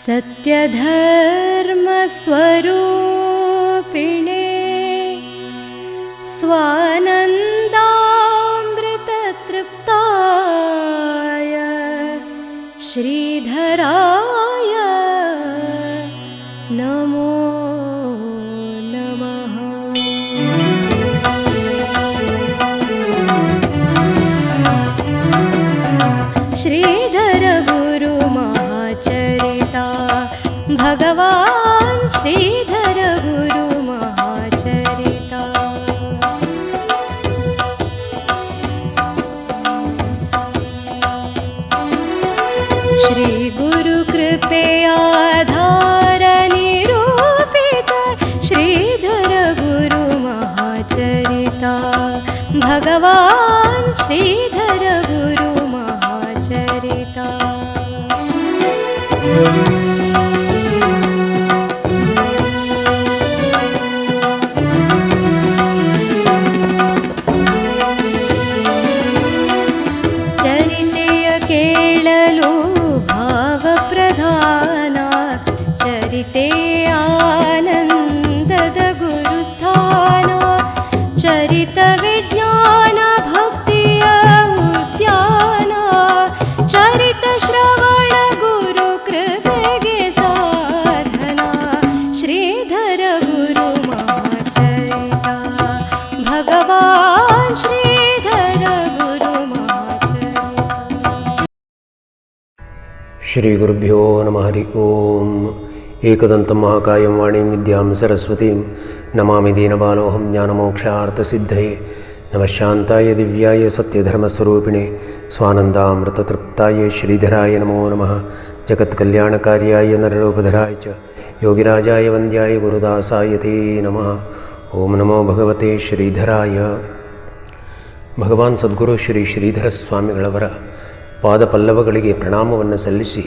सत्यधर्मस्वरूपिणे स्वानन्दामृततृप्ताय श्रीधराय नमो नमः। श्रीधर गुरु महाचरिता भगवान् श्रीधर गुरु महाचरिता। श्री गुरु कृपेयाधार निरूपित श्रीधर गुरु महाचरिता भगवान् श्रीधर गुरु महाचरिता। चरितेय केळलु भावप्रधान चरिते आनन्दद गुरुस्थान चरित विज्ञान भक्तिय उद्यान चरित श्रवण गुरु कृपेगे साधना श्रीधर गुरु महाचरिता भगवान् श्रीधर गुरु महाचरिता। ಶ್ರೀ ಗುರುಭ್ಯೋ ನಮಃ ಹರಿ ಓಂ. ಏಕದಂತಂ ಮಹಾಕಾಯಂ ವಾಣೀಂ ವಿದ್ಯಾಂ ಸರಸ್ವತೀಂ ನಮಾಮಿ ದೀನಬಾಲೋಹಂ ಜ್ಞಾನಮೋಕ್ಷಾರ್ಥಸಿದ್ಧಯೇ ನಮಃ ಶಾಂತಾಯ ದಿವ್ಯಾಯ ಸತ್ಯಧರ್ಮಸ್ವರೂಪಿಣೆ ಸ್ವಾನಂದಾಮೃತತೃಪ್ತಾಯ ಶ್ರೀಧರಾಯ ನಮೋ ನಮಃ. ಜಗತ್ಕಲ್ಯಾಣಕಾರ್ಯಾಯ ನರರೂಪಧರಾಯ ಚ ಯೋಗಿರಾಜಾಯ ವಂದ್ಯಾಯ ಗುರುದಾಸಾಯ ತೇ ನಮಃ. ಓಂ ನಮೋ ಭಗವತೆ ಶ್ರೀಧರಾಯ. ಭಗವಾನ್ ಸದ್ಗುರು ಶ್ರೀ ಶ್ರೀಧರ ಸ್ವಾಮಿಗಳವರ ಪಾದಪಲ್ಲವಗಳಿಗೆ ಪ್ರಣಾಮವನ್ನು ಸಲ್ಲಿಸಿ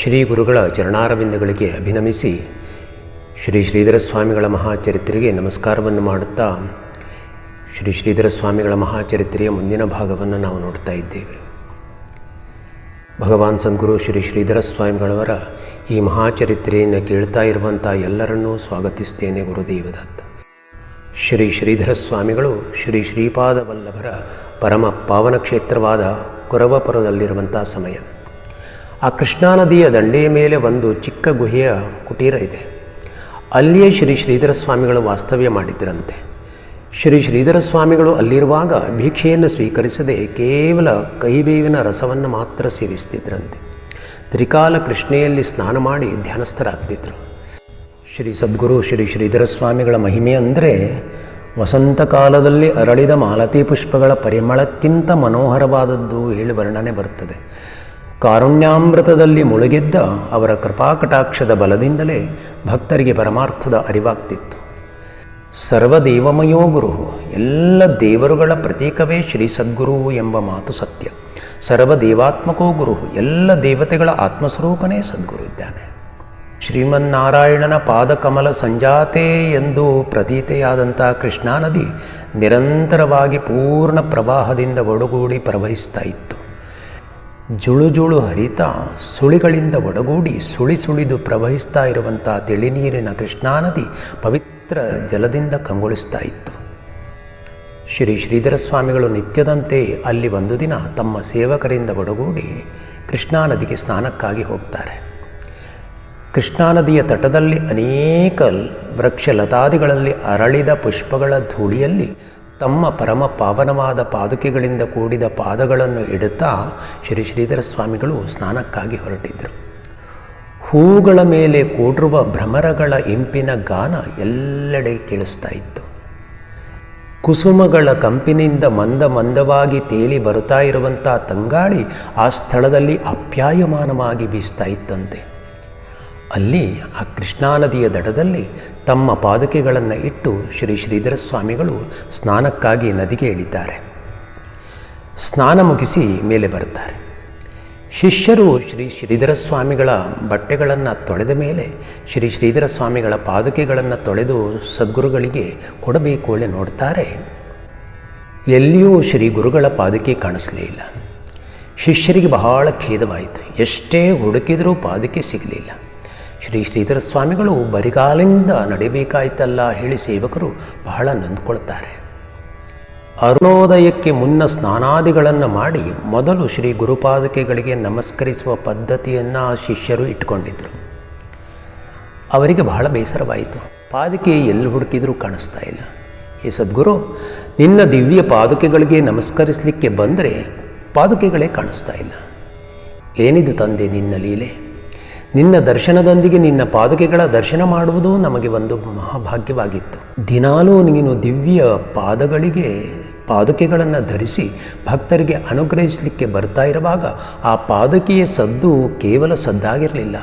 ಶ್ರೀ ಗುರುಗಳ ಚರಣಾರವಿಂದಗಳಿಗೆ ಅಭಿನಮಿಸಿ ಶ್ರೀ ಶ್ರೀಧರ ಸ್ವಾಮಿಗಳ ಮಹಾಚರಿತ್ರೆಗೆ ನಮಸ್ಕಾರವನ್ನು ಮಾಡುತ್ತಾ ಶ್ರೀ ಶ್ರೀಧರ ಸ್ವಾಮಿಗಳ ಮಹಾಚರಿತ್ರೆಯ ಮುಂದಿನ ಭಾಗವನ್ನು ನಾವು ನೋಡ್ತಾ ಇದ್ದೇವೆ. ಭಗವಾನ್ ಸದ್ಗುರು ಶ್ರೀ ಶ್ರೀಧರ ಸ್ವಾಮಿಗಳವರ ಈ ಮಹಾಚರಿತ್ರೆಯನ್ನು ಕೇಳ್ತಾ ಇರುವಂಥ ಎಲ್ಲರನ್ನೂ ಸ್ವಾಗತಿಸ್ತೇನೆ. ಗುರುದೇವದತ್ತ. ಶ್ರೀ ಶ್ರೀಧರ ಸ್ವಾಮಿಗಳು ಶ್ರೀ ಶ್ರೀಪಾದ ವಲ್ಲಭರ ಪರಮ ಪಾವನ ಕ್ಷೇತ್ರವಾದ ಕೊರವಪುರದಲ್ಲಿರುವಂಥ ಸಮಯ. ಆ ಕೃಷ್ಣಾ ನದಿಯ ದಂಡೆಯ ಮೇಲೆ ಒಂದು ಚಿಕ್ಕ ಗುಹೆಯ ಕುಟೀರ ಇದೆ. ಅಲ್ಲಿಯೇ ಶ್ರೀ ಶ್ರೀಧರ ಸ್ವಾಮಿಗಳು ವಾಸ್ತವ್ಯ ಮಾಡಿದ್ದರಂತೆ. ಶ್ರೀ ಶ್ರೀಧರ ಸ್ವಾಮಿಗಳು ಅಲ್ಲಿರುವಾಗ ಭಿಕ್ಷೆಯನ್ನು ಸ್ವೀಕರಿಸದೆ ಕೇವಲ ಕಹಿಬೇವಿನ ರಸವನ್ನು ಮಾತ್ರ ಸೇವಿಸ್ತಿದ್ರಂತೆ. ತ್ರಿಕಾಲ ಕೃಷ್ಣೆಯಲ್ಲಿ ಸ್ನಾನ ಮಾಡಿ ಧ್ಯಾನಸ್ಥರಾಗ್ತಿದ್ರು. ಶ್ರೀ ಸದ್ಗುರು ಶ್ರೀ ಶ್ರೀಧರ ಸ್ವಾಮಿಗಳ ಮಹಿಮೆ ಅಂದರೆ ವಸಂತ ಕಾಲದಲ್ಲಿ ಅರಳಿದ ಮಾಲತಿ ಪುಷ್ಪಗಳ ಪರಿಮಳಕ್ಕಿಂತ ಮನೋಹರವಾದದ್ದು ಹೇಳಿ ವರ್ಣನೆ ಬರುತ್ತದೆ. ಕಾರುಣ್ಯಾಮೃತದಲ್ಲಿ ಮುಳುಗಿದ್ದ ಅವರ ಕೃಪಾಕಟಾಕ್ಷದ ಬಲದಿಂದಲೇ ಭಕ್ತರಿಗೆ ಪರಮಾರ್ಥದ ಅರಿವಾಗ್ತಿತ್ತು. ಸರ್ವದೇವಮಯೋ ಗುರು, ಎಲ್ಲ ದೇವರುಗಳ ಪ್ರತೀಕವೇ ಶ್ರೀ ಸದ್ಗುರು ಎಂಬ ಮಾತು ಸತ್ಯ. ಸರ್ವದೇವಾತ್ಮಕೋ ಗುರು, ಎಲ್ಲ ದೇವತೆಗಳ ಆತ್ಮಸ್ವರೂಪನೇ ಸದ್ಗುರು ಇದ್ದಾನೆ. ಶ್ರೀಮನ್ನಾರಾಯಣನ ಪಾದಕಮಲ ಸಂಜಾತೆ ಎಂದು ಪ್ರತೀತೆಯಾದಂಥ ಕೃಷ್ಣಾ ನದಿ ನಿರಂತರವಾಗಿ ಪೂರ್ಣ ಪ್ರವಾಹದಿಂದ ಒಡಗೂಡಿ ಪ್ರವಹಿಸ್ತಾ ಇತ್ತು. ಜುಳು ಜುಳು ಹರಿತಾ ಸುಳಿಗಳಿಂದ ಒಡಗೂಡಿ ಸುಳಿ ಸುಳಿದು ಪ್ರವಹಿಸ್ತಾ ಇರುವಂಥ ತಿಳಿನೀರಿನ ಕೃಷ್ಣಾ ನದಿ ಪವಿತ್ರ ಜಲದಿಂದ ಕಂಗೊಳಿಸ್ತಾ ಇತ್ತು. ಶ್ರೀ ಶ್ರೀಧರ ಸ್ವಾಮಿಗಳು ನಿತ್ಯದಂತೆ ಅಲ್ಲಿ ಒಂದು ದಿನ ತಮ್ಮ ಸೇವಕರಿಂದ ಒಡಗೂಡಿ ಕೃಷ್ಣಾ ನದಿಗೆ ಸ್ನಾನಕ್ಕಾಗಿ ಹೋಗ್ತಾರೆ. ಕೃಷ್ಣಾ ನದಿಯ ತಟದಲ್ಲಿ ಅನೇಕ ವೃಕ್ಷ ಲತಾದಿಗಳಲ್ಲಿ ಅರಳಿದ ಪುಷ್ಪಗಳ ಧೂಳಿಯಲ್ಲಿ ತಮ್ಮ ಪರಮ ಪಾವನವಾದ ಪಾದುಕೆಗಳಿಂದ ಕೂಡಿದ ಪಾದಗಳನ್ನು ಇಡುತ್ತಾ ಶ್ರೀ ಶ್ರೀಧರ ಸ್ವಾಮಿಗಳು ಸ್ನಾನಕ್ಕಾಗಿ ಹೊರಟಿದ್ದರು. ಹೂಗಳ ಮೇಲೆ ಕೂಡಿರುವ ಭ್ರಮರಗಳ ಇಂಪಿನ ಗಾನ ಎಲ್ಲೆಡೆ ಕೇಳಿಸ್ತಾ ಇತ್ತು. ಕುಸುಮಗಳ ಕಂಪಿನಿಂದ ಮಂದ ಮಂದವಾಗಿ ತೇಲಿ ಬರುತ್ತಾ ಇರುವಂಥ ತಂಗಾಳಿ ಆ ಸ್ಥಳದಲ್ಲಿ ಅಪ್ಯಾಯಮಾನವಾಗಿ ಬೀಸ್ತಾ ಇತ್ತಂತೆ. ಅಲ್ಲಿ ಆ ಕೃಷ್ಣಾ ನದಿಯ ದಡದಲ್ಲಿ ತಮ್ಮ ಪಾದುಕೆಗಳನ್ನು ಇಟ್ಟು ಶ್ರೀ ಶ್ರೀಧರ ಸ್ವಾಮಿಗಳು ಸ್ನಾನಕ್ಕಾಗಿ ನದಿಗೆ ಇಳಿದ್ದಾರೆ. ಸ್ನಾನ ಮುಗಿಸಿ ಮೇಲೆ ಬರ್ತಾರೆ. ಶಿಷ್ಯರು ಶ್ರೀ ಶ್ರೀಧರ ಸ್ವಾಮಿಗಳ ಬಟ್ಟೆಗಳನ್ನು ತೊಳೆದ ಮೇಲೆ ಶ್ರೀ ಶ್ರೀಧರ ಸ್ವಾಮಿಗಳ ಪಾದುಕೆಗಳನ್ನು ತೊಳೆದು ಸದ್ಗುರುಗಳಿಗೆ ಕೊಡಬೇಕು ಎಂದು ನೋಡ್ತಾರೆ. ಎಲ್ಲಿಯೂ ಶ್ರೀ ಗುರುಗಳ ಪಾದುಕೆ ಕಾಣಿಸಲೇ ಇಲ್ಲ. ಶಿಷ್ಯರಿಗೆ ಬಹಳ ಖೇದವಾಯಿತು. ಎಷ್ಟೇ ಹುಡುಕಿದರೂ ಪಾದುಕೆ ಸಿಗಲಿಲ್ಲ. ಶ್ರೀ ಶ್ರೀಧರ ಸ್ವಾಮಿಗಳು ಬರಿಗಾಲಿಂದ ನಡಿಬೇಕಾಯ್ತಲ್ಲ ಹೇಳಿ ಸೇವಕರು ಬಹಳ ನೊಂದ್ಕೊಳ್ತಾರೆ. ಅರುಣೋದಯಕ್ಕೆ ಮುನ್ನ ಸ್ನಾನಾದಿಗಳನ್ನು ಮಾಡಿ ಮೊದಲು ಶ್ರೀ ಗುರುಪಾದುಕೆಗಳಿಗೆ ನಮಸ್ಕರಿಸುವ ಪದ್ಧತಿಯನ್ನು ಶಿಷ್ಯರು ಇಟ್ಕೊಂಡಿದ್ದರು. ಅವರಿಗೆ ಬಹಳ ಬೇಸರವಾಯಿತು. ಪಾದುಕೆ ಎಲ್ಲಿ ಹುಡುಕಿದರೂ ಕಾಣಿಸ್ತಾ ಇಲ್ಲ. ಈ ಸದ್ಗುರು, ನಿನ್ನ ದಿವ್ಯ ಪಾದುಕೆಗಳಿಗೆ ನಮಸ್ಕರಿಸಲಿಕ್ಕೆ ಬಂದರೆ ಪಾದುಕೆಗಳೇ ಕಾಣಿಸ್ತಾ ಇಲ್ಲ. ಏನಿದು ತಂದೆ ನಿನ್ನ ಲೀಲೆ? ನಿನ್ನ ದರ್ಶನದೊಂದಿಗೆ ನಿನ್ನ ಪಾದುಕೆಗಳ ದರ್ಶನ ಮಾಡುವುದು ನಮಗೆ ಒಂದು ಮಹಾಭಾಗ್ಯವಾಗಿತ್ತು. ದಿನಾಲೂ ನೀನು ದಿವ್ಯ ಪಾದುಕೆಗಳನ್ನು ಧರಿಸಿ ಭಕ್ತರಿಗೆ ಅನುಗ್ರಹಿಸಲಿಕ್ಕೆ ಬರ್ತಾ ಇರುವಾಗ ಆ ಪಾದುಕೆಯ ಸದ್ದು ಕೇವಲ ಸದ್ದಾಗಿರಲಿಲ್ಲ.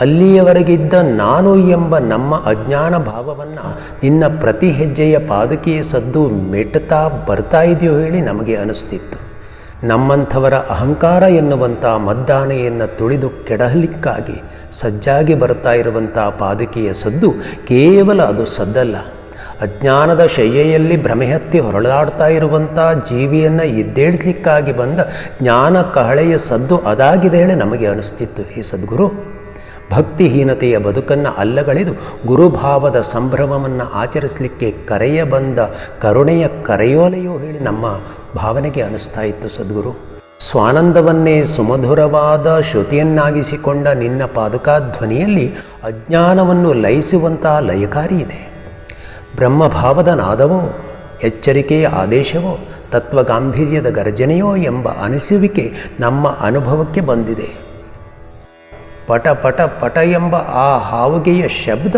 ಅಲ್ಲಿಯವರೆಗಿದ್ದ ನಾನು ಎಂಬ ನಮ್ಮ ಅಜ್ಞಾನ ಭಾವವನ್ನು ನಿನ್ನ ಪ್ರತಿ ಹೆಜ್ಜೆಯ ಪಾದುಕೆಯ ಸದ್ದು ಮೆಟ್ಟುತ್ತಾ ಬರ್ತಾ ಇದೆಯೋ ಹೇಳಿ ನಮಗೆ ಅನಿಸ್ತಿತ್ತು. ನಮ್ಮಂಥವರ ಅಹಂಕಾರ ಎನ್ನುವಂಥ ಮದ್ದಾನೆಯನ್ನು ತುಳಿದು ಕೆಡಹಲಿಕ್ಕಾಗಿ ಸಜ್ಜಾಗಿ ಬರ್ತಾ ಇರುವಂಥ ಪಾದುಕೆಯ ಸದ್ದು ಕೇವಲ ಅದು ಸದ್ದಲ್ಲ. ಅಜ್ಞಾನದ ಶಯ್ಯೆಯಲ್ಲಿ ಭ್ರಮೆಹತ್ತಿ ಹೊರಳಾಡ್ತಾ ಇರುವಂಥ ಜೀವಿಯನ್ನು ಎದ್ದೇಳಿಸಲಿಕ್ಕಾಗಿ ಬಂದ ಜ್ಞಾನ ಕಹಳೆಯ ಸದ್ದು ಅದಾಗಿದೆ ಹೇಳಿ ನಮಗೆ ಅನಿಸ್ತಿತ್ತು. ಈ ಸದ್ಗುರು, ಭಕ್ತಿಹೀನತೆಯ ಬದುಕನ್ನು ಅಲ್ಲಗಳೆದು ಗುರುಭಾವದ ಸಂಭ್ರಮವನ್ನು ಆಚರಿಸಲಿಕ್ಕೆ ಕರೆಯ ಬಂದ ಕರುಣೆಯ ಕರೆಯೋಲೆಯೋ ಹೇಳಿ ನಮ್ಮ ಭಾವನೆಗೆ ಅನಿಸ್ತಾ ಇತ್ತು. ಸದ್ಗುರು, ಸ್ವಾನಂದವನ್ನೇ ಸುಮಧುರವಾದ ಶ್ರುತಿಯನ್ನಾಗಿಸಿಕೊಂಡ ನಿನ್ನ ಪಾದುಕಾಧ್ವನಿಯಲ್ಲಿ ಅಜ್ಞಾನವನ್ನು ಲಯಿಸುವಂಥ ಲಯಕಾರಿ ಇದೆ. ಬ್ರಹ್ಮಭಾವದ ನಾದವೋ, ಎಚ್ಚರಿಕೆಯ ಆದೇಶವೋ, ತತ್ವಗಾಂಭೀರ್ಯದ ಗರ್ಜನೆಯೋ ಎಂಬ ಅನಿಸುವಿಕೆ ನಮ್ಮ ಅನುಭವಕ್ಕೆ ಬಂದಿದೆ. ಪಟ ಪಟ ಪಟ ಎಂಬ ಆ ಹಾವುಗೆಯ ಶಬ್ದ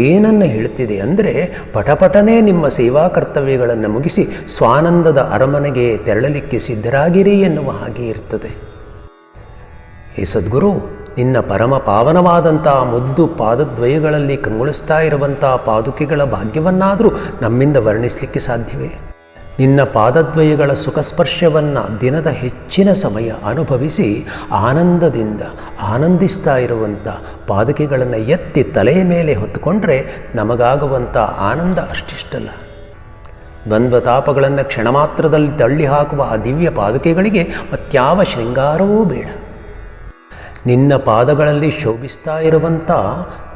ಏನನ್ನು ಹೇಳ್ತಿದೆ ಅಂದರೆ, ಪಟಪಟನೇ ನಿಮ್ಮ ಸೇವಾ ಕರ್ತವ್ಯಗಳನ್ನು ಮುಗಿಸಿ ಸ್ವಾನಂದದ ಅರಮನೆಗೆ ತೆರಳಲಿಕ್ಕೆ ಸಿದ್ಧರಾಗಿರಿ ಎನ್ನುವ ಹಾಗೆ ಇರ್ತದೆ. ಈ ಸದ್ಗುರು, ನಿನ್ನ ಪರಮ ಪಾವನವಾದಂಥ ಮುದ್ದು ಪಾದದ್ವಯಗಳಲ್ಲಿ ಕಂಗೊಳಿಸ್ತಾ ಇರುವಂಥ ಪಾದುಕೆಗಳ ಭಾಗ್ಯವನ್ನಾದರೂ ನಮ್ಮಿಂದ ವರ್ಣಿಸಲಿಕ್ಕೆ ಸಾಧ್ಯವೇ? ನಿನ್ನ ಪಾದದ್ವಯಗಳ ಸುಖಸ್ಪರ್ಶವನ್ನು ದಿನದ ಹೆಚ್ಚಿನ ಸಮಯ ಅನುಭವಿಸಿ ಆನಂದದಿಂದ ಆನಂದಿಸ್ತಾ ಇರುವಂಥ ಪಾದುಕೆಗಳನ್ನು ಎತ್ತಿ ತಲೆಯ ಮೇಲೆ ಹೊತ್ತುಕೊಂಡ್ರೆ ನಮಗಾಗುವಂಥ ಆನಂದ ಅಷ್ಟಿಷ್ಟಲ್ಲ. ದ್ವಂದ್ವತಾಪಗಳನ್ನು ಕ್ಷಣ ಮಾತ್ರದಲ್ಲಿ ತಳ್ಳಿ ಹಾಕುವ ಆ ದಿವ್ಯ ಪಾದುಕೆಗಳಿಗೆ ಮತ್ಯಾವ ಶೃಂಗಾರವೂ ಬೇಡ. ನಿನ್ನ ಪಾದಗಳಲ್ಲಿ ಶೋಭಿಸ್ತಾ ಇರುವಂಥ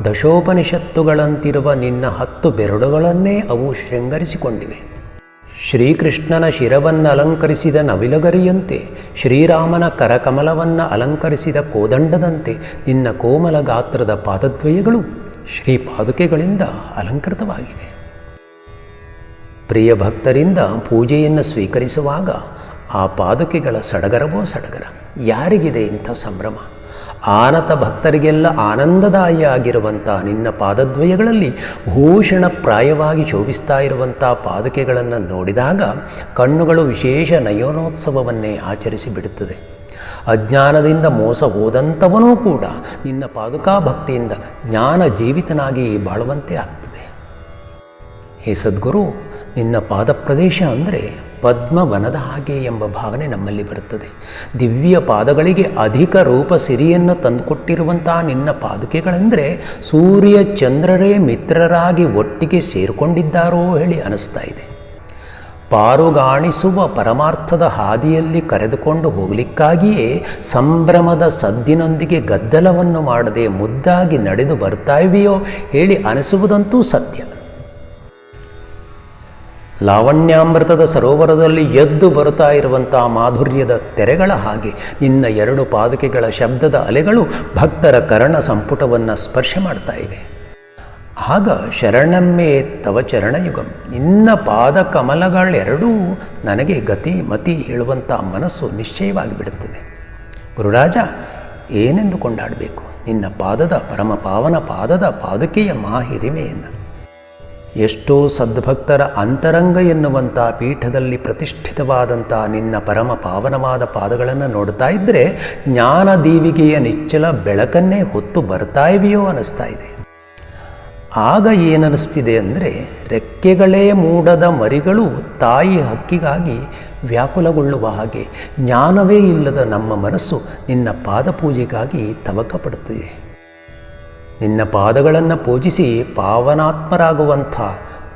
ದಶೋಪನಿಷತ್ತುಗಳಂತಿರುವ ನಿನ್ನ 10 ಬೆರಳುಗಳನ್ನೇ ಅವು ಶೃಂಗರಿಸಿಕೊಂಡಿವೆ. ಶ್ರೀಕೃಷ್ಣನ ಶಿರವನ್ನು ಅಲಂಕರಿಸಿದ ನವಿಲಗರಿಯಂತೆ, ಶ್ರೀರಾಮನ ಕರಕಮಲವನ್ನು ಅಲಂಕರಿಸಿದ ಕೋದಂಡದಂತೆ ನಿನ್ನ ಕೋಮಲ ಗಾತ್ರದ ಪಾದದ್ವಯಗಳು ಶ್ರೀಪಾದುಕೆಗಳಿಂದ ಅಲಂಕೃತವಾಗಿವೆ. ಪ್ರಿಯ ಭಕ್ತರಿಂದ ಪೂಜೆಯನ್ನು ಸ್ವೀಕರಿಸುವಾಗ ಆ ಪಾದುಕೆಗಳ ಸಡಗರವೋ ಸಡಗರ. ಯಾರಿಗಿದೆ ಇಂಥ ಸಂಭ್ರಮ? ಆನತ ಭಕ್ತರಿಗೆಲ್ಲ ಆನಂದದಾಯಿ ಆಗಿರುವಂಥ ನಿನ್ನ ಪಾದದ್ವಯಗಳಲ್ಲಿ ಭೂಷಣ ಪ್ರಾಯವಾಗಿ ಶೋಭಿಸ್ತಾ ಇರುವಂಥ ಪಾದುಕೆಗಳನ್ನು ನೋಡಿದಾಗ ಕಣ್ಣುಗಳು ವಿಶೇಷ ನಯನೋತ್ಸವವನ್ನೇ ಆಚರಿಸಿ ಬಿಡುತ್ತದೆ. ಅಜ್ಞಾನದಿಂದ ಮೋಸ ಹೋದಂಥವನೂ ಕೂಡ ನಿನ್ನ ಪಾದುಕಾ ಭಕ್ತಿಯಿಂದ ಜ್ಞಾನ ಜೀವಿತನಾಗಿ ಬಾಳುವಂತೆ ಆಗ್ತದೆ. ಹೇ ಸದ್ಗುರು, ನಿನ್ನ ಪಾದ ಪ್ರದೇಶ ಅಂದರೆ ಪದ್ಮವನದ ಹಾಗೆ ಎಂಬ ಭಾವನೆ ನಮ್ಮಲ್ಲಿ ಬರುತ್ತದೆ. ದಿವ್ಯ ಪಾದಗಳಿಗೆ ಅಧಿಕ ರೂಪ ಸಿರಿಯನ್ನು ತಂದುಕೊಟ್ಟಿರುವಂಥ ನಿನ್ನ ಪಾದುಕೆಗಳೆಂದರೆ ಸೂರ್ಯ ಚಂದ್ರರೇ ಮಿತ್ರರಾಗಿ ಒಟ್ಟಿಗೆ ಸೇರಿಕೊಂಡಿದ್ದಾರೋ ಹೇಳಿ ಅನಿಸ್ತಾ ಇದೆ. ಪಾರುಗಾಣಿಸುವ ಪರಮಾರ್ಥದ ಹಾದಿಯಲ್ಲಿ ಕರೆದುಕೊಂಡು ಹೋಗಲಿಕ್ಕಾಗಿಯೇ ಸಂಭ್ರಮದ ಸದ್ದಿನೊಂದಿಗೆ ಗದ್ದಲವನ್ನು ಮಾಡದೆ ಮುದ್ದಾಗಿ ನಡೆದು ಬರ್ತಾ ಇವೆಯೋ ಹೇಳಿ ಅನಿಸುವುದಂತೂ ಸತ್ಯ. ಲಾವಣ್ಯಾಮೃತದ ಸರೋವರದಲ್ಲಿ ಎದ್ದು ಬರುತ್ತಾ ಇರುವಂಥ ಮಾಧುರ್ಯದ ತೆರೆಗಳ ಹಾಗೆ ನಿನ್ನ 2 ಪಾದುಕೆಗಳ ಶಬ್ದದ ಅಲೆಗಳು ಭಕ್ತರ ಕರ್ಣ ಸಂಪುಟವನ್ನು ಸ್ಪರ್ಶ ಮಾಡ್ತಾ ಇವೆ. ಆಗ ಶರಣಮ್ಮೆ ತವ ಚರಣಯುಗಂ, ನಿನ್ನ ಪಾದ ಕಮಲಗಳೆರಡೂ ನನಗೆ ಗತಿ ಮತಿ ಹೇಳುವಂಥ ಮನಸ್ಸು ನಿಶ್ಚಯವಾಗಿ ಬಿಡುತ್ತದೆ. ಗುರುರಾಜ, ಏನೆಂದು ಕೊಂಡಾಡಬೇಕು ನಿನ್ನ ಪಾದದ ಪರಮ ಪಾವನ ಪಾದದ ಪಾದುಕೆಯ ಮಾಹಿರಿಮೆಯನ್ನು. ಎಷ್ಟೋ ಸದ್ಭಕ್ತರ ಅಂತರಂಗ ಎನ್ನುವಂಥ ಪೀಠದಲ್ಲಿ ಪ್ರತಿಷ್ಠಿತವಾದಂಥ ನಿನ್ನ ಪರಮ ಪಾವನವಾದ ಪಾದಗಳನ್ನು ನೋಡ್ತಾ ಇದ್ದರೆ ಜ್ಞಾನ ದೀವಿಗೆಯ ನಿಚ್ಚಲ ಬೆಳಕನ್ನೇ ಹೊತ್ತು ಬರ್ತಾ ಇವೆಯೋ ಅನ್ನಿಸ್ತಾ ಇದೆ. ಆಗ ಏನನ್ನಿಸ್ತಿದೆ ಅಂದರೆ, ರೆಕ್ಕೆಗಳೇ ಮೂಡದ ಮರಿಗಳು ತಾಯಿ ಹಕ್ಕಿಗಾಗಿ ವ್ಯಾಕುಲಗೊಳ್ಳುವ ಹಾಗೆ ಜ್ಞಾನವೇ ಇಲ್ಲದ ನಮ್ಮ ಮನಸ್ಸು ನಿನ್ನ ಪಾದಪೂಜೆಗಾಗಿ ತವಕ ಪಡುತ್ತಿದೆ. ನಿನ್ನ ಪಾದಗಳನ್ನು ಪೂಜಿಸಿ ಪಾವನಾತ್ಮರಾಗುವಂಥ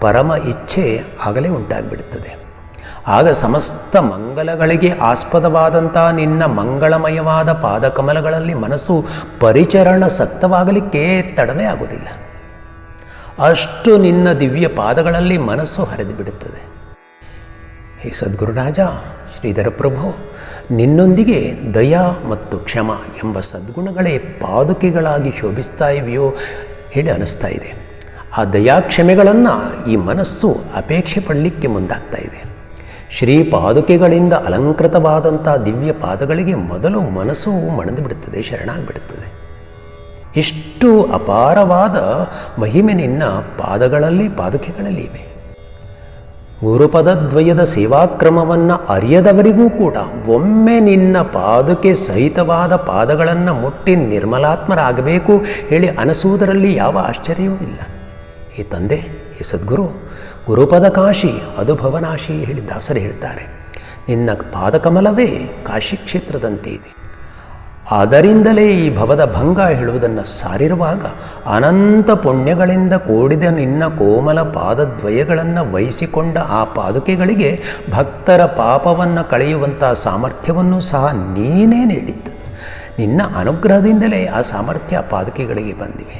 ಪರಮ ಇಚ್ಛೆ ಆಗಲೇ ಉಂಟಾಗಿಬಿಡುತ್ತದೆ. ಆಗ ಸಮಸ್ತ ಮಂಗಲಗಳಿಗೆ ಆಸ್ಪದವಾದಂಥ ನಿನ್ನ ಮಂಗಳಮಯವಾದ ಪಾದಕಮಲಗಳಲ್ಲಿ ಮನಸ್ಸು ಪರಿಚರಣ ಸಕ್ತವಾಗಲಿಕ್ಕೆ ತಡವೇ ಆಗುವುದಿಲ್ಲ. ಅಷ್ಟು ನಿನ್ನ ದಿವ್ಯ ಪಾದಗಳಲ್ಲಿ ಮನಸ್ಸು ಹರಿದು ಬಿಡುತ್ತದೆ. ಹೇ ಸದ್ಗುರುರಾಜ ಶ್ರೀಧರ ಪ್ರಭು, ನಿನ್ನೊಂದಿಗೆ ದಯಾ ಮತ್ತು ಕ್ಷಮ ಎಂಬ ಸದ್ಗುಣಗಳೇ ಪಾದುಕೆಗಳಾಗಿ ಶೋಭಿಸ್ತಾ ಇವೆಯೋ ಹೇಳಿ ಅನಿಸ್ತಾ ಇದೆ. ಆ ದಯಾಕ್ಷಮೆಗಳನ್ನು ಈ ಮನಸ್ಸು ಅಪೇಕ್ಷೆ ಪಡಲಿಕ್ಕೆ ಮುಂದಾಗ್ತಾ ಇದೆ. ಶ್ರೀ ಪಾದುಕೆಗಳಿಂದ ಅಲಂಕೃತವಾದಂಥ ದಿವ್ಯ ಪಾದಗಳಿಗೆ ಮೊದಲು ಮನಸ್ಸು ಮಣದು ಬಿಡುತ್ತದೆ, ಶರಣಾಗಿಬಿಡುತ್ತದೆ. ಇಷ್ಟು ಅಪಾರವಾದ ಮಹಿಮೆ ನಿನ್ನ ಪಾದುಕೆಗಳಲ್ಲಿ ಇವೆ. ಗುರುಪದದ್ವಯದ ಸೇವಾಕ್ರಮವನ್ನು ಅರಿಯದವರಿಗೂ ಕೂಡ ಒಮ್ಮೆ ನಿನ್ನ ಪಾದುಕೆ ಸಹಿತವಾದ ಪಾದಗಳನ್ನು ಮುಟ್ಟಿ ನಿರ್ಮಲಾತ್ಮರಾಗಬೇಕು ಹೇಳಿ ಅನಿಸುವುದರಲ್ಲಿ ಯಾವ ಆಶ್ಚರ್ಯವೂ ಇಲ್ಲ. ಈ ತಂದೆ, ಈ ಸದ್ಗುರು, ಗುರುಪದ ಕಾಶಿ ಅದು ಭವನಾಶಿ ಹೇಳಿ ದಾಸರು ಹೇಳ್ತಾರೆ. ನಿನ್ನ ಪಾದಕಮಲವೇ ಕಾಶಿ ಕ್ಷೇತ್ರದಂತೆ ಇದೆ. ಆದ್ದರಿಂದಲೇ ಈ ಭವದ ಭಂಗ ಹೇಳುವುದನ್ನು ಸಾರಿರುವಾಗ ಅನಂತ ಪುಣ್ಯಗಳಿಂದ ಕೂಡಿದ ನಿನ್ನ ಕೋಮಲ ಪಾದದ್ವಯಗಳನ್ನು ವಹಿಸಿಕೊಂಡ ಆ ಪಾದುಕೆಗಳಿಗೆ ಭಕ್ತರ ಪಾಪವನ್ನು ಕಳೆಯುವಂಥ ಸಾಮರ್ಥ್ಯವನ್ನು ಸಹ ನೀನೇ ನೀಡಿದ್ದು. ನಿನ್ನ ಅನುಗ್ರಹದಿಂದಲೇ ಆ ಸಾಮರ್ಥ್ಯ ಪಾದುಕೆಗಳಿಗೆ ಬಂದಿವೆ.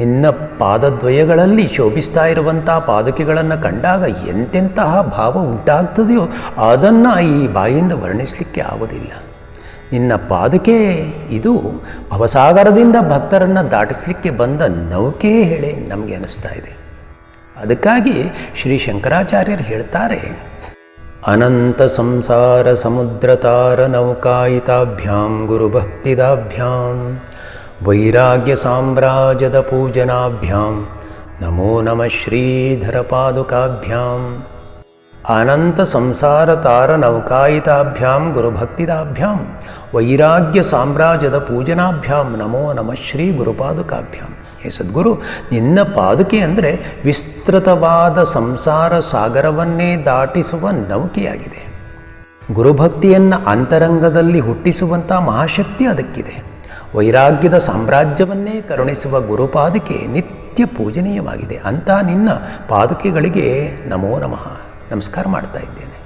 ನಿನ್ನ ಪಾದದ್ವಯಗಳಲ್ಲಿ ಶೋಭಿಸ್ತಾ ಇರುವಂಥ ಪಾದುಕೆಗಳನ್ನು ಕಂಡಾಗ ಎಂತೆಂತಹ ಭಾವ ಉಂಟಾಗ್ತದೆಯೋ ಅದನ್ನು ಈ ಬಾಯಿಂದ ವರ್ಣಿಸಲಿಕ್ಕೆ ಆಗೋದಿಲ್ಲ. ನಿನ್ನ ಪಾದುಕೆ ಇದು ಭವಸಾಗರದಿಂದ ಭಕ್ತರನ್ನು ದಾಟಿಸಲಿಕ್ಕೆ ಬಂದ ನೌಕೆ ಹೇಳಿ ನಮಗೆ ಅನಿಸ್ತಾ ಇದೆ. ಅದಕ್ಕಾಗಿ ಶ್ರೀ ಶಂಕರಾಚಾರ್ಯರು ಹೇಳ್ತಾರೆ, ಅನಂತ ಸಂಸಾರ ಸಮುದ್ರತಾರ ನೌಕಾಯಿತಾಭ್ಯಾಂ ಗುರುಭಕ್ತಿದಾಭ್ಯಾಂ ವೈರಾಗ್ಯ ಸಾಮ್ರಾಜ್ಯದ ಪೂಜನಾಭ್ಯಾಂ ನಮೋ ನಮಃ ಶ್ರೀಧರ ಪಾದುಕಾಭ್ಯಾಂ. ಅನಂತ ಸಂಸಾರ ತಾರ ನೌಕಾಯಿತಾಭ್ಯಾಂ ಗುರುಭಕ್ತಿದಾಭ್ಯಾಂ ವೈರಾಗ್ಯ ಸಾಮ್ರಾಜ್ಯದ ಪೂಜನಾಭ್ಯಾಂ ನಮೋ ನಮಃ ಶ್ರೀ ಗುರುಪಾದುಕಾಭ್ಯಾಂ. ಹೇ ಸದ್ಗುರು, ನಿನ್ನ ಪಾದುಕೆ ಅಂದರೆ ವಿಸ್ತೃತವಾದ ಸಂಸಾರ ಸಾಗರವನ್ನೇ ದಾಟಿಸುವ ನೌಕೆಯಾಗಿದೆ. ಗುರುಭಕ್ತಿಯನ್ನು ಅಂತರಂಗದಲ್ಲಿ ಹುಟ್ಟಿಸುವಂಥ ಮಹಾಶಕ್ತಿ ಅದಕ್ಕಿದೆ. ವೈರಾಗ್ಯದ ಸಾಮ್ರಾಜ್ಯವನ್ನೇ ಕರುಣಿಸುವ ಗುರುಪಾದುಕೆ ನಿತ್ಯ ಪೂಜನೀಯವಾಗಿದೆ. ಅಂಥ ನಿನ್ನ ಪಾದುಕೆಗಳಿಗೆ ನಮೋ ನಮಃ ನಮಸ್ಕಾರ ಮಾಡ್ತಾ ಇದ್ದೇನೆ.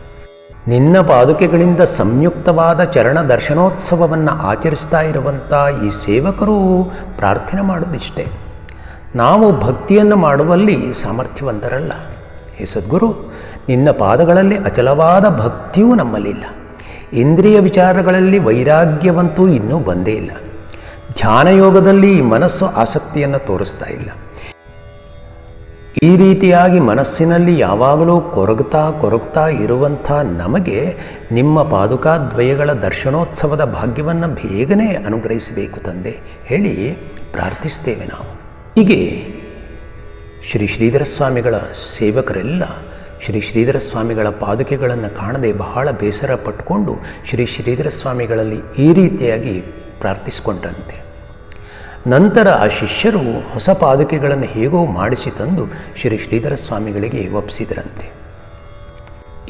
ನಿನ್ನ ಪಾದುಕೆಗಳಿಂದ ಸಂಯುಕ್ತವಾದ ಚರಣ ದರ್ಶನೋತ್ಸವವನ್ನು ಆಚರಿಸ್ತಾ ಇರುವಂಥ ಈ ಸೇವಕರು ಪ್ರಾರ್ಥನೆ ಮಾಡೋದಿಷ್ಟೇ, ನಾವು ಭಕ್ತಿಯನ್ನು ಮಾಡುವಲ್ಲಿ ಸಾಮರ್ಥ್ಯವಂತರಲ್ಲ. ಹೇ ಸದ್ಗುರು, ನಿನ್ನ ಪಾದಗಳಲ್ಲಿ ಅಚಲವಾದ ಭಕ್ತಿಯೂ ನಮ್ಮಲ್ಲಿಲ್ಲ. ಇಂದ್ರಿಯ ವಿಚಾರಗಳಲ್ಲಿ ವೈರಾಗ್ಯವಂತೂ ಇನ್ನೂ ಬಂದೇ ಇಲ್ಲ. ಧ್ಯಾನಯೋಗದಲ್ಲಿ ಮನಸ್ಸು ಆಸಕ್ತಿಯನ್ನು ತೋರಿಸ್ತಾ ಇಲ್ಲ. ಈ ರೀತಿಯಾಗಿ ಮನಸ್ಸಿನಲ್ಲಿ ಯಾವಾಗಲೂ ಕೊರಗ್ತಾ ಇರುವಂಥ ನಮಗೆ ನಿಮ್ಮ ಪಾದುಕಾದ್ವಯಗಳ ದರ್ಶನೋತ್ಸವದ ಭಾಗ್ಯವನ್ನು ಬೇಗನೆ ಅನುಗ್ರಹಿಸಬೇಕು ತಂದೆ ಹೇಳಿ ಪ್ರಾರ್ಥಿಸ್ತೇವೆ ನಾವು. ಹೀಗೆ ಶ್ರೀ ಶ್ರೀಧರ ಸ್ವಾಮಿಗಳ ಸೇವಕರೆಲ್ಲ ಶ್ರೀ ಶ್ರೀಧರ ಸ್ವಾಮಿಗಳ ಪಾದುಕೆಗಳನ್ನು ಕಾಣದೆ ಬಹಳ ಬೇಸರ ಪಟ್ಟುಕೊಂಡು ಶ್ರೀ ಶ್ರೀಧರ ಸ್ವಾಮಿಗಳಲ್ಲಿ ಈ ರೀತಿಯಾಗಿ ಪ್ರಾರ್ಥಿಸಿಕೊಂಡ್ರಂತೆ. ನಂತರ ಆ ಶಿಷ್ಯರು ಹೊಸ ಪಾದುಕೆಗಳನ್ನು ಹೇಗೋ ಮಾಡಿಸಿ ತಂದು ಶ್ರೀ ಶ್ರೀಧರ ಸ್ವಾಮಿಗಳಿಗೆ ಒಪ್ಪಿಸಿದರಂತೆ.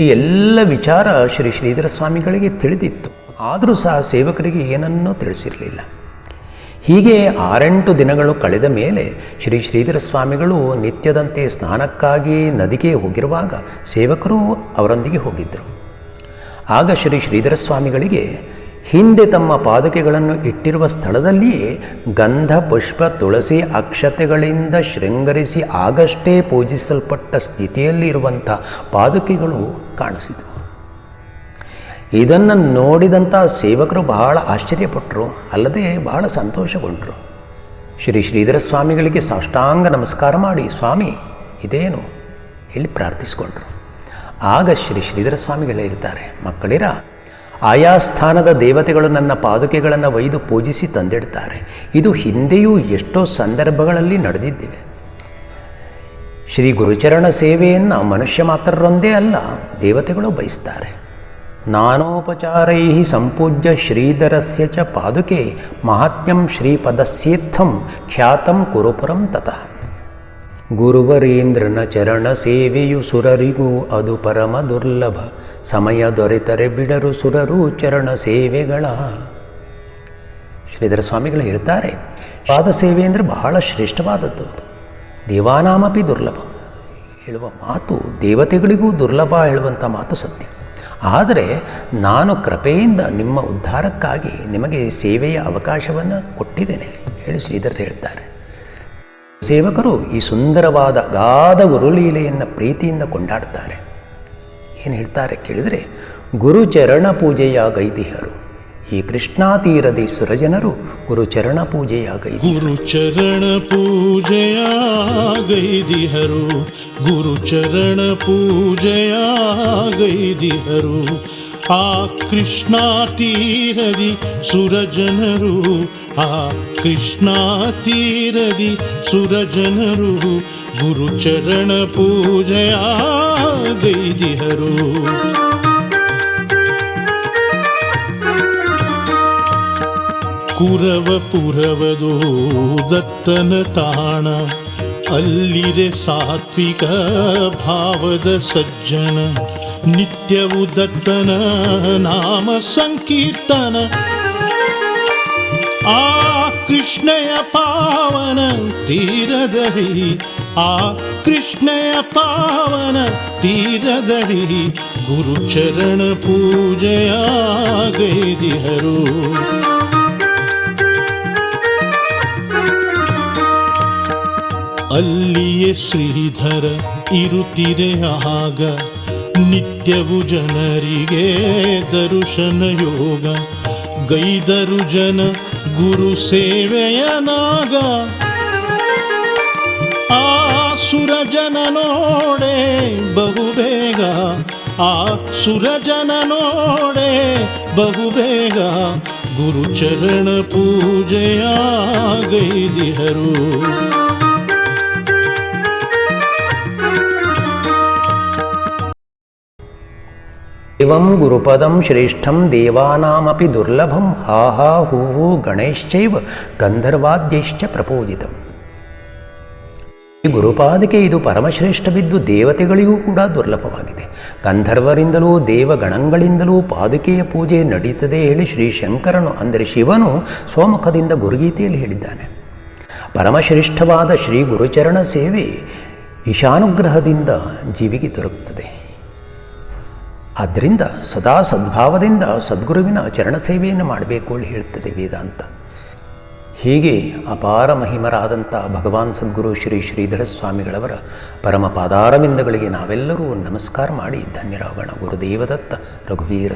ಈ ಎಲ್ಲ ವಿಚಾರ ಶ್ರೀ ಶ್ರೀಧರ ಸ್ವಾಮಿಗಳಿಗೆ ತಿಳಿದಿತ್ತು. ಆದರೂ ಸಹ ಸೇವಕರಿಗೆ ಏನನ್ನೂ ತಿಳಿಸಿರಲಿಲ್ಲ. ಹೀಗೆ 6-8 ದಿನಗಳು ಕಳೆದ ಮೇಲೆ ಶ್ರೀ ಶ್ರೀಧರ ಸ್ವಾಮಿಗಳು ನಿತ್ಯದಂತೆ ಸ್ನಾನಕ್ಕಾಗಿ ನದಿಗೆ ಹೋಗಿರುವಾಗ ಸೇವಕರು ಅವರೊಂದಿಗೆ ಹೋಗಿದ್ದರು. ಆಗ ಶ್ರೀ ಶ್ರೀಧರ ಸ್ವಾಮಿಗಳಿಗೆ ಹಿಂದೆ ತಮ್ಮ ಪಾದುಕೆಗಳನ್ನು ಇಟ್ಟಿರುವ ಸ್ಥಳದಲ್ಲಿಯೇ ಗಂಧ, ಪುಷ್ಪ, ತುಳಸಿ, ಅಕ್ಷತೆಗಳಿಂದ ಶೃಂಗರಿಸಿ ಆಗಷ್ಟೇ ಪೂಜಿಸಲ್ಪಟ್ಟ ಸ್ಥಿತಿಯಲ್ಲಿ ಇರುವಂಥ ಪಾದುಕೆಗಳು ಕಾಣಿಸಿದವು. ಇದನ್ನು ನೋಡಿದಂಥ ಸೇವಕರು ಬಹಳ ಆಶ್ಚರ್ಯಪಟ್ಟರು, ಅಲ್ಲದೆ ಬಹಳ ಸಂತೋಷಗೊಂಡರು. ಶ್ರೀ ಶ್ರೀಧರ ಸ್ವಾಮಿಗಳಿಗೆ ಸಾಷ್ಟಾಂಗ ನಮಸ್ಕಾರ ಮಾಡಿ, ಸ್ವಾಮಿ ಇದೇನು ಹೇಳಿ ಪ್ರಾರ್ಥಿಸಿಕೊಂಡ್ರು. ಆಗ ಶ್ರೀ ಶ್ರೀಧರ ಸ್ವಾಮಿಗಳು ಹೇಳ್ತಾರೆ, ಮಕ್ಕಳಿರ, ಆಯಾ ಸ್ಥಾನದ ದೇವತೆಗಳು ನನ್ನ ಪಾದುಕೆಗಳನ್ನು ಒಯ್ದು ಪೂಜಿಸಿ ತಂದಿಡ್ತಾರೆ. ಇದು ಹಿಂದೆಯೂ ಎಷ್ಟೋ ಸಂದರ್ಭಗಳಲ್ಲಿ ನಡೆದಿದ್ದಿವೆ. ಶ್ರೀ ಗುರುಚರಣ ಸೇವೆಯನ್ನು ಮನುಷ್ಯ ಮಾತ್ರರೊಂದೇ ಅಲ್ಲ, ದೇವತೆಗಳು ಬಯಸ್ತಾರೆ. ನಾನೋಪಚಾರೈ ಸಂಪೂಜ್ಯ ಶ್ರೀಧರಸ್ಯ ಚ ಪಾದುಕೆ ಮಹಾತ್ಮ್ಯಂ ಶ್ರೀಪದಸ್ಯೇತ್ಥಂ ಖ್ಯಾತಂ ಕುರುಪುರಂ ತತಃ. ಗುರುವರೇಂದ್ರನ ಚರಣ ಸೇವೆಯು ಸುರರಿಗೂ ಅದು ಪರಮ ದುರ್ಲಭ. ಸಮಯ ದೊರೆತರೆ ಬಿಡರು ಸುರರು ಚರಣ ಸೇವೆಗಳ. ಶ್ರೀಧರ ಸ್ವಾಮಿಗಳು ಹೇಳ್ತಾರೆ, ಪಾದ ಸೇವೆ ಅಂದರೆ ಬಹಳ ಶ್ರೇಷ್ಠವಾದದ್ದು. ಅದು ದೇವಾನಾಮಪಿ ದುರ್ಲಭ. ಹೇಳುವ ಮಾತು ದೇವತೆಗಳಿಗೂ ದುರ್ಲಭ ಹೇಳುವಂಥ ಮಾತು ಸತ್ಯ. ಆದರೆ ನಾನು ಕೃಪೆಯಿಂದ ನಿಮ್ಮ ಉದ್ಧಾರಕ್ಕಾಗಿ ನಿಮಗೆ ಸೇವೆಯ ಅವಕಾಶವನ್ನು ಕೊಟ್ಟಿದ್ದೇನೆ ಹೇಳಿ ಶ್ರೀಧರ್ ಹೇಳ್ತಾರೆ. ಸೇವಕರು ಈ ಸುಂದರವಾದ ಅಗಾಧ ಗುರುಲೀಲೆಯನ್ನು ಪ್ರೀತಿಯಿಂದ ಕೊಂಡಾಡ್ತಾರೆ. ಏನು ಹೇಳ್ತಾರೆ ಕೇಳಿದರೆ, ಗುರುಚರಣ ಪೂಜೆಯ ಗೈದಿಹರು. ಈ ಕೃಷ್ಣಾ ತೀರದಿ ಸುರಜನರು ಗುರುಚರಣ ಪೂಜೆಯ ಗುರುಚರಣ ಪೂಜೆಯ ಗೈದಿಹರು, ಗುರುಚರಣ ಪೂಜೆಯ ಗೈದಿಹರು. ಆ ಕೃಷ್ಣಾ ತೀರದಿ ಸುರಜನರು, ಆ ಕೃಷ್ಣಾ ತೀರದಿ ಸುರಜನರು ಗುರುಚರಣ ಪೂಜೆಯ ಗೈದಿಹರು. ಕುರವಪುರವದು ದತ್ತನ ತಾಣ, ಅಲ್ಲಿರೆ ಸಾತ್ವಿಕ ಭಾವದ ಸಜ್ಜನ. ನಿತ್ಯವು ದತ್ತನ ನಾಮ ಸಂಕೀರ್ತನ. ಆ ಕೃಷ್ಣಯ ಪಾವನ ತೀರದಲ್ಲಿ, ಆ ಕೃಷ್ಣಯ ಪಾವನ ತೀರದಲ್ಲಿ ಗುರುಚರಣ ಪೂಜೆಯ ಗೈದಿಹರು. ಅಲ್ಲಿಯೇ ಶ್ರೀಧರ ಇರುತ್ತಿರೆ ಆಗ, ನಿತ್ಯವು ಜನರಿಗೆ ದರ್ಶನ ಯೋಗ. ಗೈದರು ಜನ ಗುರು ಸೇವೆಯ ನಾಗ. ಆ ಸುರಜನ ನೋಡೆ ಬಹುಬೇಗ, ಆ ಸುರಜನ ನೋಡೆ ಬಹುಬೇಗ ಗುರುಚರಣ ಪೂಜೆಯ ಗೈದಿಹರು. ಏವಂ ಗುರುಪದಂ ಶ್ರೇಷ್ಠಂ ದೇವಾನಾಮಪಿ ದುರ್ಲಭಂ. ಹಾಹಾ ಹೂಹು ಗಣೇಶ್ಚೈವ ಗಂಧರ್ವಾದ್ಯೈಶ್ಚ ಪ್ರಪೂಜಿತಂ. ಈ ಗುರುಪಾದಕ್ಕೆ ಇದು ಪರಮಶ್ರೇಷ್ಠವಿದ್ದು ದೇವತೆಗಳಿಗೂ ಕೂಡ ದುರ್ಲಭವಾಗಿದೆ. ಗಂಧರ್ವರಿಂದಲೂ ದೇವಗಣಗಳಿಂದಲೂ ಪಾದುಕೆಯ ಪೂಜೆ ನಡೀತದೆ ಹೇಳಿ ಶ್ರೀ ಶಂಕರನು ಅಂದರೆ ಶಿವನು ಸ್ವಮುಖದಿಂದ ಗುರುಗೀತೆಯಲ್ಲಿ ಹೇಳಿದ್ದಾನೆ. ಪರಮಶ್ರೇಷ್ಠವಾದ ಶ್ರೀ ಗುರುಚರಣ ಸೇವೆ ಈಶಾನುಗ್ರಹದಿಂದ ಜೀವಿಗೆ ದೊರಕುತ್ತದೆ. ಆದ್ದರಿಂದ ಸದಾ ಸದ್ಭಾವದಿಂದ ಸದ್ಗುರುವಿನ ಚರಣ ಸೇವೆಯನ್ನು ಮಾಡಬೇಕು ಅಂತ ಹೇಳ್ತದೆ ವೇದಾಂತ. ಹೀಗೆ ಅಪಾರ ಮಹಿಮರಾದಂಥ ಭಗವಾನ್ ಸದ್ಗುರು ಶ್ರೀ ಶ್ರೀಧರ ಸ್ವಾಮಿಗಳವರ ಪರಮ ಪಾದಾರವಿಂದಗಳಿಗೆ ನಾವೆಲ್ಲರೂ ನಮಸ್ಕಾರ ಮಾಡಿ ಧನ್ಯರಾಗೋಣ. ಗುರುದೇವದತ್ತ ರಘುವೀರ